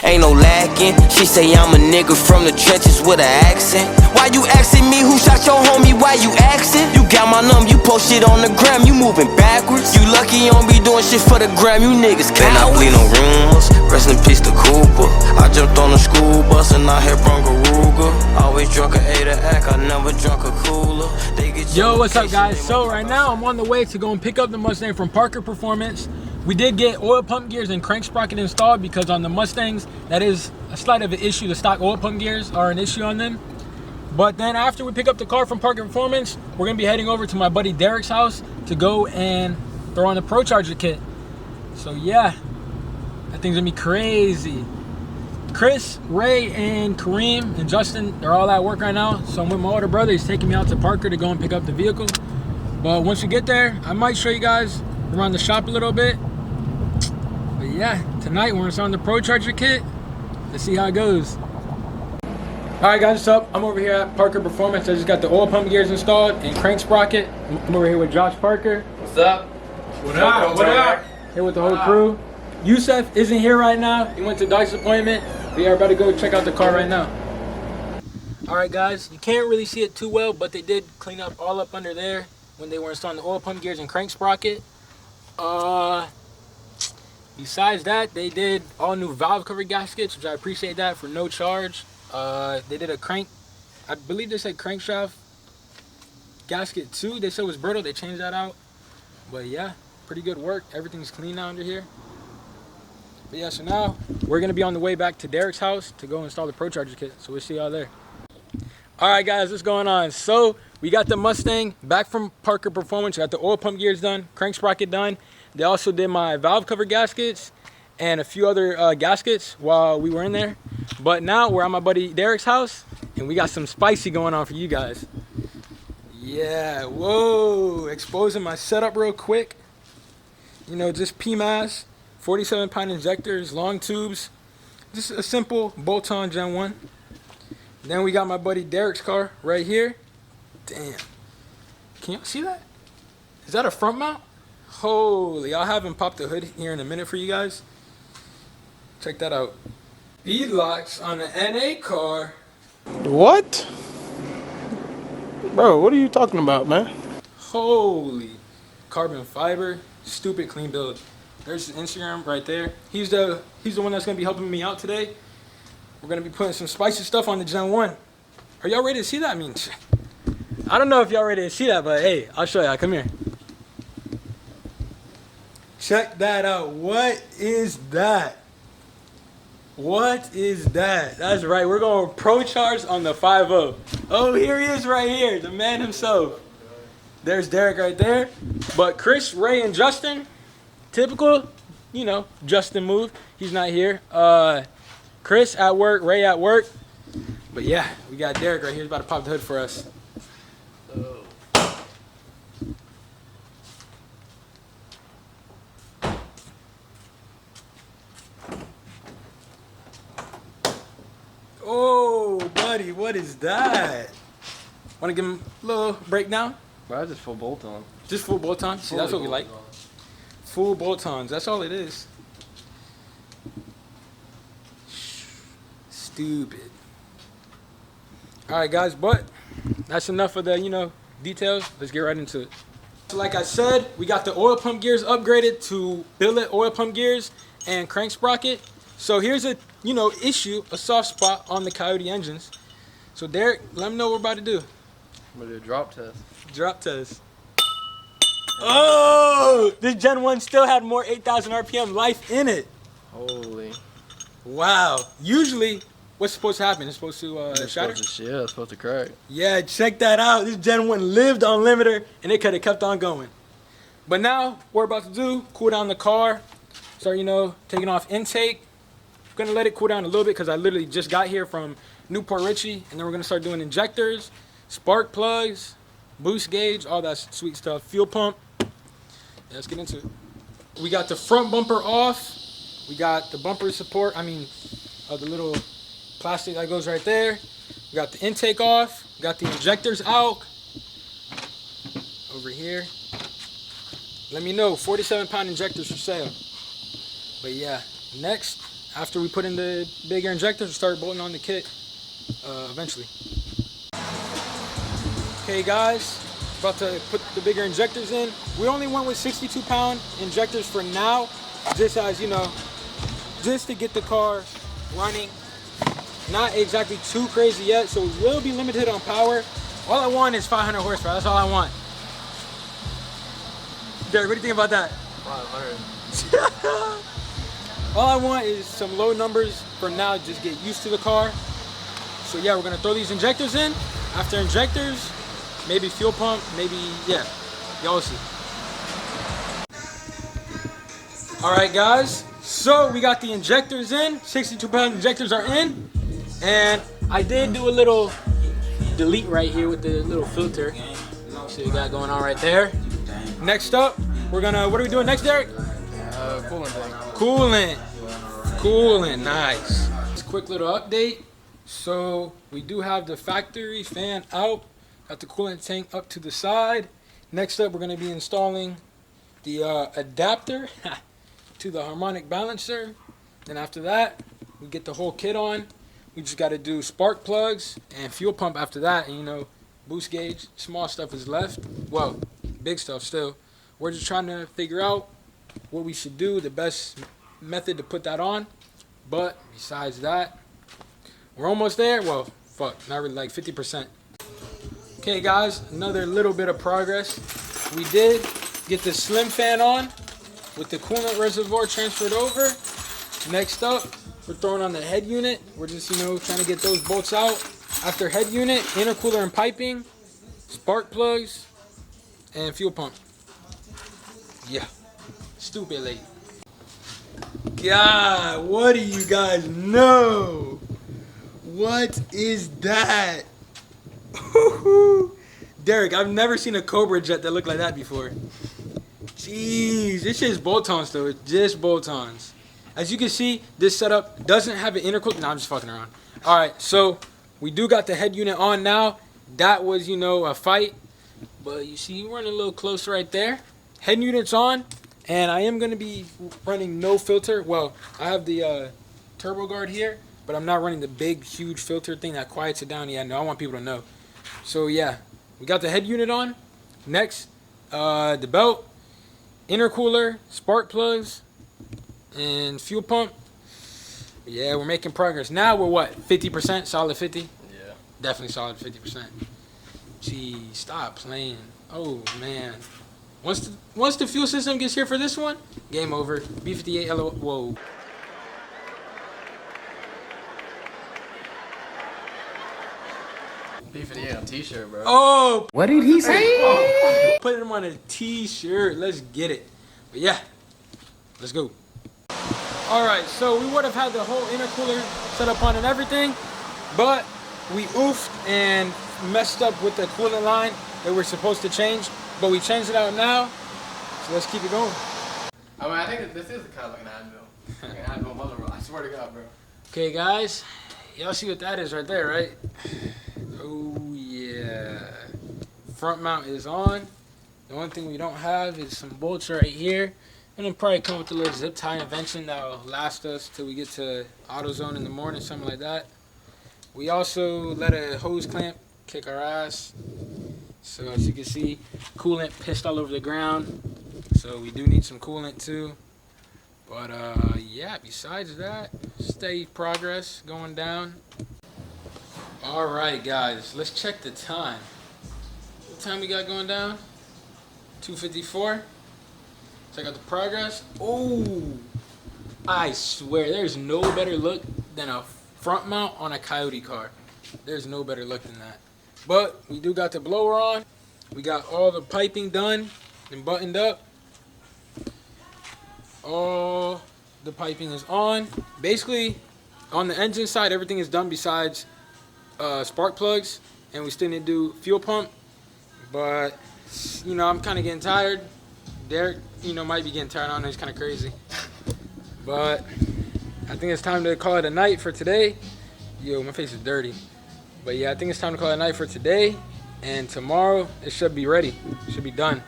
Ain't no lacking. She say I'm a nigga from the trenches with an accent. Why you asking me who shot your homie? Why you asking? You got my number, you post shit on the gram, you moving backwards. You lucky you don't be doing shit for the gram, you niggas cowards. Then I bleed no rumors, rest in peace to Cooper. I jumped on the school bus and I hit Bronco Ruger. Always drunk a 8 act, I never drunk a cooler. Yo, what's up guys? So right now I'm on the way to go and pick up the Mustang from Parker Performance. We did get oil pump gears and crank sprocket installed because on the Mustangs, that is a slight of an issue. The stock oil pump gears are an issue on them. But then after we pick up the car from Parker Performance, we're gonna be heading over to my buddy Derek's house to go and throw on the Procharger kit. So yeah, that thing's gonna be crazy. Chris, Ray, and Kareem, and Justin, they're all at work right now. So I'm with my older brother. He's taking me out to Parker to go and pick up the vehicle. But once we get there, I might show you guys around the shop a little bit. But yeah, tonight we're installing the Procharger kit. Let's see how it goes. Alright guys, what's up? I'm over here at Parker Performance. I just got the oil pump gears installed and crank sprocket. I'm over here with Josh Parker. What's up? What up? What up? Here with the whole crew. Yusef isn't here right now. He went to Dice's appointment. We are about to go check out the car right now. Alright guys, you can't really see it too well, but they did clean up all up under there when they were installing the oil pump gears and crank sprocket. Besides that, they did all new valve cover gaskets, which I appreciate that for no charge. They did a crank, I believe they said crankshaft gasket too. They said it was brittle, they changed that out. But yeah, pretty good work. Everything's clean now under here. But yeah, so now we're gonna be on the way back to Derek's house to go install the Procharger kit. So we'll see y'all there. All right guys, what's going on? So we got the Mustang back from Parker Performance. We got the oil pump gears done, crank sprocket done. They also did my valve cover gaskets and a few other gaskets while we were in there. But now we're at my buddy Derek's house and we got some spicy going on for you guys. Yeah, whoa, exposing my setup real quick. You know, just PMAS, 47-pound injectors, long tubes, just a simple bolt-on Gen 1. Then we got my buddy Derek's car right here. Damn, can you see that? Is that a front mount? Holy, I'll have him pop the hood here in a minute for you guys. Check that out. Beadlocks on the NA car. What? Bro, what are you talking about, man? Holy, carbon fiber, stupid clean build. There's his Instagram right there. He's the one that's gonna be helping me out today. We're gonna be putting some spicy stuff on the Gen 1. Are y'all ready to see that? I mean, I don't know if y'all ready to see that, but hey, I'll show y'all. Come here. Check that out. What is that? What is that? That's right. We're going Procharge on the 5.0. Oh, here he is right here. The man himself. There's Derek right there. But Chris, Ray, and Justin, typical, you know, Justin move. He's not here. Chris at work, Ray at work. But yeah, we got Derek right here. He's about to pop the hood for us. Oh, buddy, what is that? Want to give him a little breakdown? Bro, that's just full bolt on. Just full bolt-on? See, that's what we like. Full bolt-ons, that's all it is. Stupid. Alright guys, but that's enough of the, you know, details. Let's get right into it. So like I said, we got the oil pump gears upgraded to billet oil pump gears and crank sprocket. So here's a, you know, issue, a soft spot on the Coyote engines. So Derek, let me know what we're about to do. I'm gonna do a drop test. Drop test. Oh, this Gen 1 still had more 8,000 RPM life in it. Holy. Wow. Usually, what's supposed to happen? It's supposed to shatter? Yeah, it's supposed to crack. Yeah, check that out. This Gen 1 lived on limiter, and it could have kept on going. But now, what we're about to do, cool down the car. Start, you know, taking off intake. I'm going to let it cool down a little bit because I literally just got here from Newport Richie. And then we're going to start doing injectors, spark plugs, boost gauge, all that sweet stuff. Fuel pump. Yeah, let's get into it. We got the front bumper off. We got the bumper support. The little plastic that goes right there. We got the intake off. We got the injectors out. Over here. Let me know. 47-pound injectors for sale. But yeah, next, after we put in the bigger injectors, we'll start bolting on the kit eventually. Okay guys, about to put the bigger injectors in. We only went with 62-pound injectors for now, just as you know, just to get the car running. Not exactly too crazy yet, so we will be limited on power. All I want is 500 horsepower, that's all I want. Derek, what do you think about that? 500. All I want is some low numbers for now, just get used to the car. So yeah, we're gonna throw these injectors in. After injectors, maybe fuel pump, maybe, yeah, y'all see. All right guys, so we got the injectors in, 62-pound injectors are in. And I did do a little delete right here with the little filter. So you got going on right there. Next up, we're gonna, what are we doing next, Derek? Coolant tank. Coolant, nice. Just a quick little update. So we do have the factory fan out, got the coolant tank up to the side. Next up, we're gonna be installing the adapter to the harmonic balancer. Then after that, we get the whole kit on. We just got to do spark plugs and fuel pump after that. And, you know, boost gauge, small stuff is left. Well, big stuff still. We're just trying to figure out what we should do, the best method to put that on. But besides that, we're almost there. Well, fuck, not really, like 50%. Okay, guys, another little bit of progress. We did get the slim fan on with the coolant reservoir transferred over. Next up, we're throwing on the head unit. We're just, you know, trying to get those bolts out. After head unit, intercooler and piping, spark plugs, and fuel pump. Yeah, stupid late. God, what do you guys know? What is that? Derek, I've never seen a Cobra jet that looked like that before. Jeez, this shit's bolt-ons though. It's just bolt-ons. As you can see, this setup doesn't have an intercooler. No, I'm just fucking around. All right, so we do got the head unit on now. That was, you know, a fight. But you see, we're running a little close right there. Head unit's on, and I am going to be running no filter. Well, I have the turbo guard here, but I'm not running the big, huge filter thing that quiets it down. Yeah, no, I want people to know. So, yeah, we got the head unit on. Next, the belt, intercooler, spark plugs, and fuel pump. Yeah, we're making progress. Now we're what, 50%? Solid 50? Yeah. Definitely solid 50%. Gee, stop playing. Oh man. Once the fuel system gets here for this one, game over. B58 LO. Whoa. B58 on t-shirt, bro. Oh, What did he say? put him on a t-shirt. Let's get it. But yeah, let's go. Alright, so we would have had the whole intercooler set up on and everything, but we oofed and messed up with the coolant line that we're supposed to change, but we changed it out now, so let's keep it going. I mean, I think that this is kind of like an anvil. Like an anvil mother roll. I swear to God, bro. Okay, guys, y'all see what that is right there, right? Oh, yeah. Front mount is on. The only thing we don't have is some bolts right here. And then probably come with a little zip tie invention that'll last us till we get to AutoZone in the morning, something like that. We also let a hose clamp kick our ass. So as you can see, coolant pissed all over the ground. So we do need some coolant too. But yeah, besides that, steady progress going down. All right, guys, let's check the time. What time we got going down? 2:54. Check out the progress. Oh, I swear there's no better look than a front mount on a Coyote car. There's no better look than that. But we do got the blower on. We got all the piping done and buttoned up. All the piping is on. Basically, on the engine side, everything is done besides spark plugs, and we still need to do fuel pump. But you know, I'm kind of getting tired. Derek, you know, might be getting tired. I don't know, he's kind of crazy. But I think it's time to call it a night for today. Yo, my face is dirty. But yeah, I think it's time to call it a night for today. And tomorrow, it should be ready. It should be done.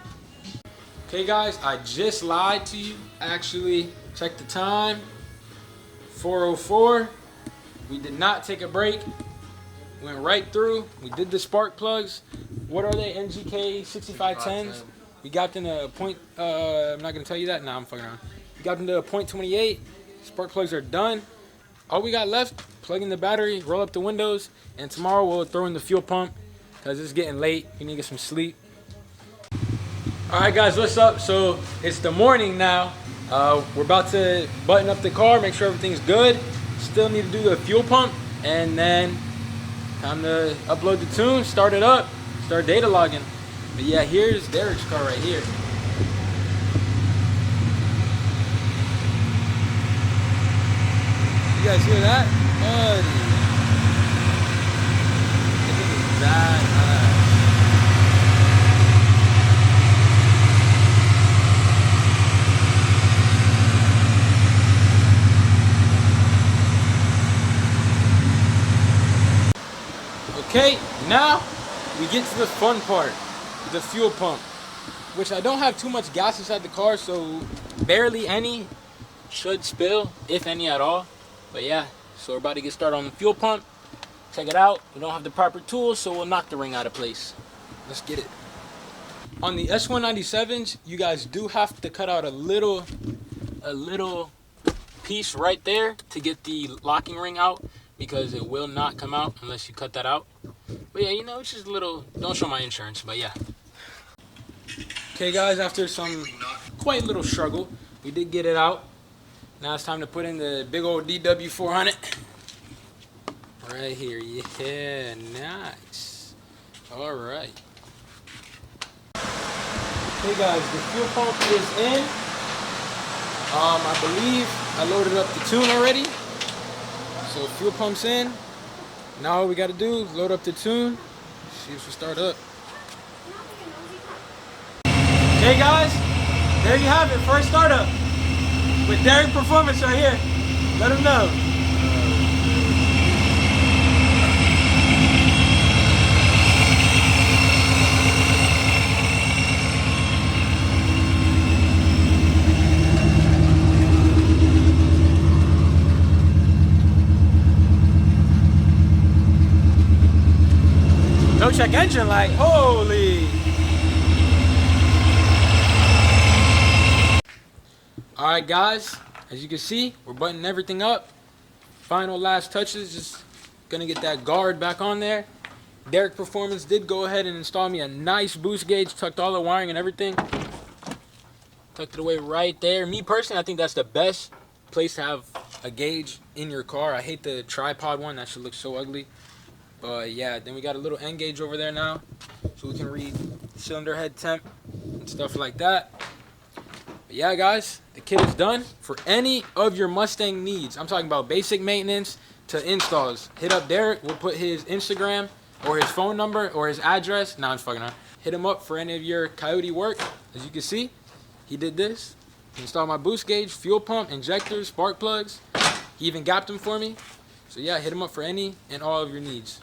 Okay, guys, I just lied to you. Actually, check the time. 404. We did not take a break. Went right through. We did the spark plugs. What are they? NGK 6510s. We got them to point. I'm not gonna tell you that. Nah, I'm fucking around. We got them to a .28. Spark plugs are done. All we got left: plug in the battery, roll up the windows, and tomorrow we'll throw in the fuel pump because it's getting late. We need to get some sleep. All right, guys, what's up? So it's the morning now. We're about to button up the car, make sure everything's good. Still need to do the fuel pump, and then time to upload the tune, start it up, start data logging. But yeah, here's Derek's car right here. You guys hear that? Buddy. Look at that. Okay, now we get to the fun part, the fuel pump, which I don't have too much gas inside the car, so barely any should spill, if any at all. But yeah, so we're about to get started on the fuel pump. Check it out. We don't have the proper tools, so we'll knock the ring out of place. Let's get it. On the S197s, you guys do have to cut out a little piece right there to get the locking ring out, because it will not come out unless you cut that out. But yeah, you know, it's just a little, don't show my insurance, but yeah. Okay guys, after some quite little struggle, we did get it out. Now it's time to put in the big old DW400. Right here, yeah, nice. All right. Okay guys, the fuel pump is in. I believe I loaded up the tune already. So fuel pump's in. Now all we gotta do is load up the tune. See if we start up. Okay guys, there you have it, first startup. With Derek Performance right here. Let him know. No check engine light, holy. All right guys, as you can see, we're buttoning everything up. Final last touches, just gonna get that guard back on there. Derek Performance did go ahead and install me a nice boost gauge, tucked all the wiring and everything. Tucked it away right there. Me personally, I think that's the best place to have a gauge in your car. I hate the tripod one, that should look so ugly. But yeah, then we got a little end gauge over there now, so we can read cylinder head temp and stuff like that. But yeah guys, the kit is done. For any of your Mustang needs, I'm talking about basic maintenance to installs, hit up Derek. We'll put his Instagram or his phone number or his address. Nah, I'm fucking around. Hit him up for any of your Coyote work. As you can see, he did this. He installed my boost gauge, fuel pump, injectors, spark plugs. He even gapped them for me. So yeah, hit him up for any and all of your needs.